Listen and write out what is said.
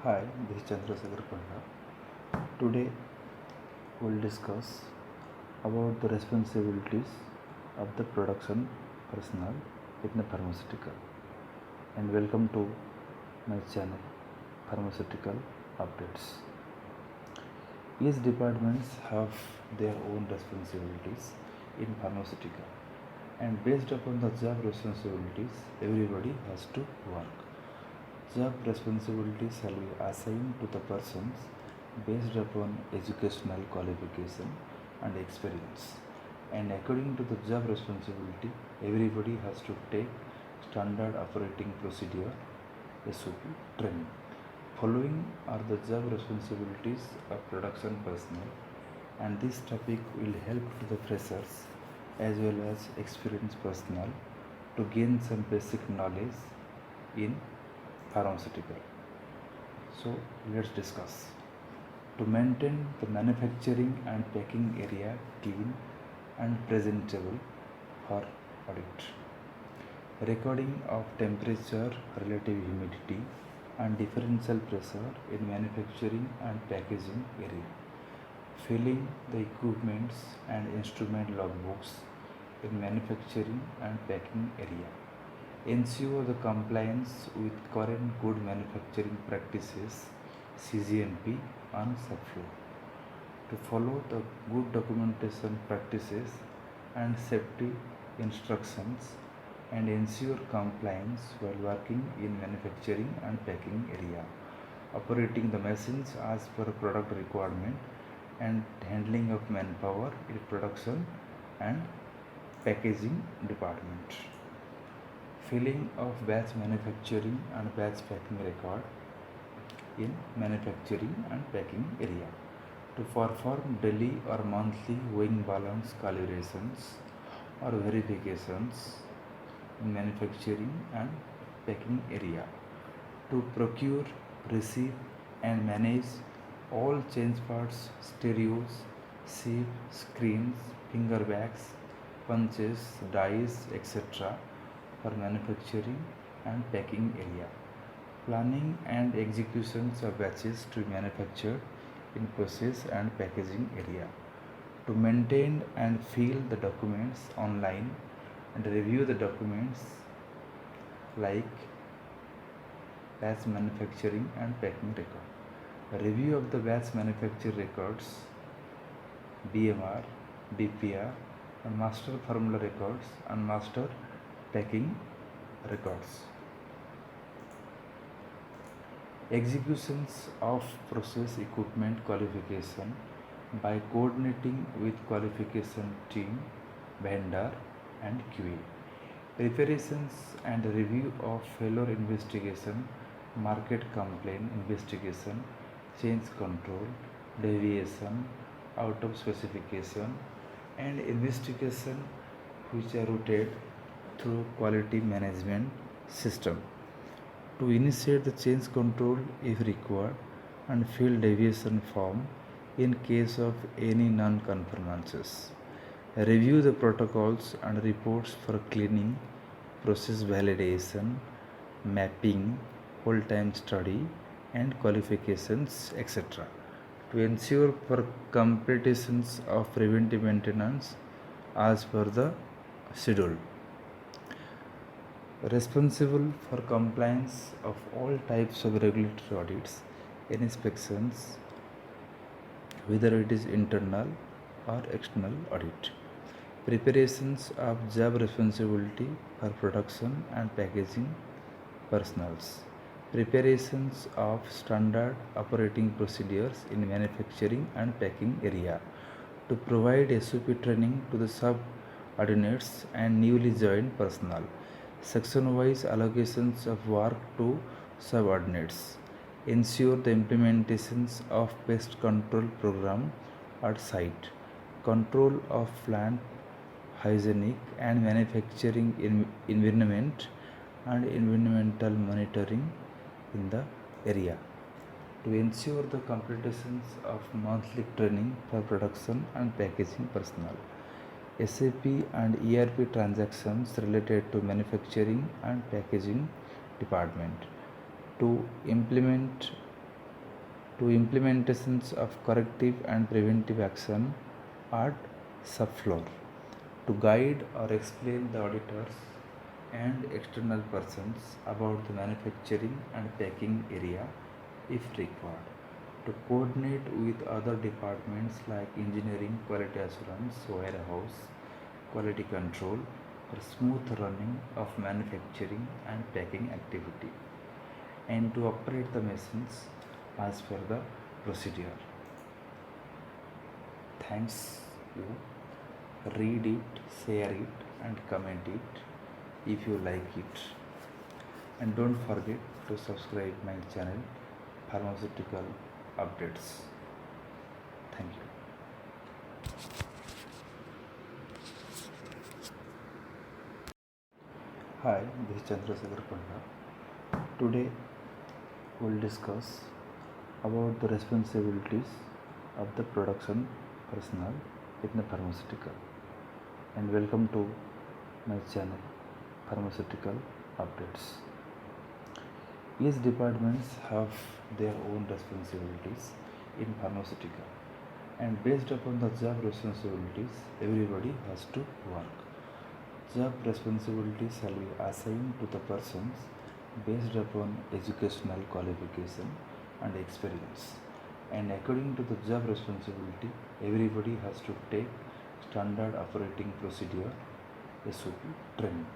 Hi, this is Chandrasekhar Panda. Today we'll discuss about the responsibilities of the production personnel in the pharmaceutical. And welcome to my channel, Pharmaceutical Updates. Each departments have their own responsibilities in pharmaceutical, and based upon the job responsibilities, everybody has to work. Job responsibilities shall be assigned to the persons based upon educational qualification and experience. And according to the job responsibility, everybody has to take standard operating procedure SOP training. Following are the job responsibilities of production personnel, and this topic will help to the freshers as well as experienced personnel to gain some basic knowledge in pharmaceutical. So let's discuss. To maintain the manufacturing and packing area clean and presentable for audit. Recording of temperature, relative humidity and differential pressure in manufacturing and packaging area. Filling the equipments and instrument logbooks in manufacturing and packing area. Ensure the compliance with current good manufacturing practices CGMP on subfloor. To follow the good documentation practices and safety instructions and ensure compliance while working in manufacturing and packing area. Operating the machines as per product requirement and handling of manpower in production and packaging department. Filling of batch manufacturing and batch packing record in manufacturing and packing area. To perform daily or monthly weighing balance calibrations or verifications in manufacturing and packing area. To procure, receive and manage all change parts, stereos, sieve, screens, finger bags, punches, dies, etc. for manufacturing and packing area. Planning and executions of batches to be manufactured in process and packaging area. To maintain and fill the documents online and review the documents like batch manufacturing and packing record. A review of the batch manufacture records, BMR, BPR and master formula records and master packing records. Executions of process equipment qualification by coordinating with qualification team, vendor and QA. Preparations and review of failure investigation, market complaint investigation, change control, deviation out of specification and investigation which are routed through quality management system. To initiate the change control if required and fill deviation form in case of any non-conformances. Review the protocols and reports for cleaning, process validation, mapping, hold time study and qualifications etc. To ensure for completions of preventive maintenance as per the schedule. Responsible for compliance of all types of regulatory audits and inspections, whether it is internal or external audit. Preparations of job responsibility for production and packaging personnels. Preparations of standard operating procedures in manufacturing and packing area. To provide SOP training to the subordinates and newly joined personnel. Section-wise allocations of work to subordinates. Ensure the implementations of pest control program at site. Control of plant hygienic and manufacturing environment and environmental monitoring in the area. To ensure the completions of monthly training for production and packaging personnel. SAP and ERP transactions related to manufacturing and packaging department. To implement to implementations of corrective and preventive action at subfloor to guide or explain the auditors and external persons about the manufacturing and packing area if required, to coordinate with other departments like engineering, quality assurance, warehouse, quality control for smooth running of manufacturing and packing activity, and to operate the machines as per the procedure. Thanks you. Read it, share it, and comment it if you like it. And don't forget to subscribe my channel Pharmaceutical Updates. Thank you. Hi, this is Chandrasekhar Panda. Today we'll discuss about the responsibilities of the production personnel in the pharmaceutical. And welcome to my channel Pharmaceutical Updates. Each departments have their own responsibilities in pharmaceutical, and based upon the job responsibilities, everybody has to work. Job responsibilities shall be assigned to the persons based upon educational qualification and experience, and according to the job responsibility, everybody has to take standard operating procedure SOP training.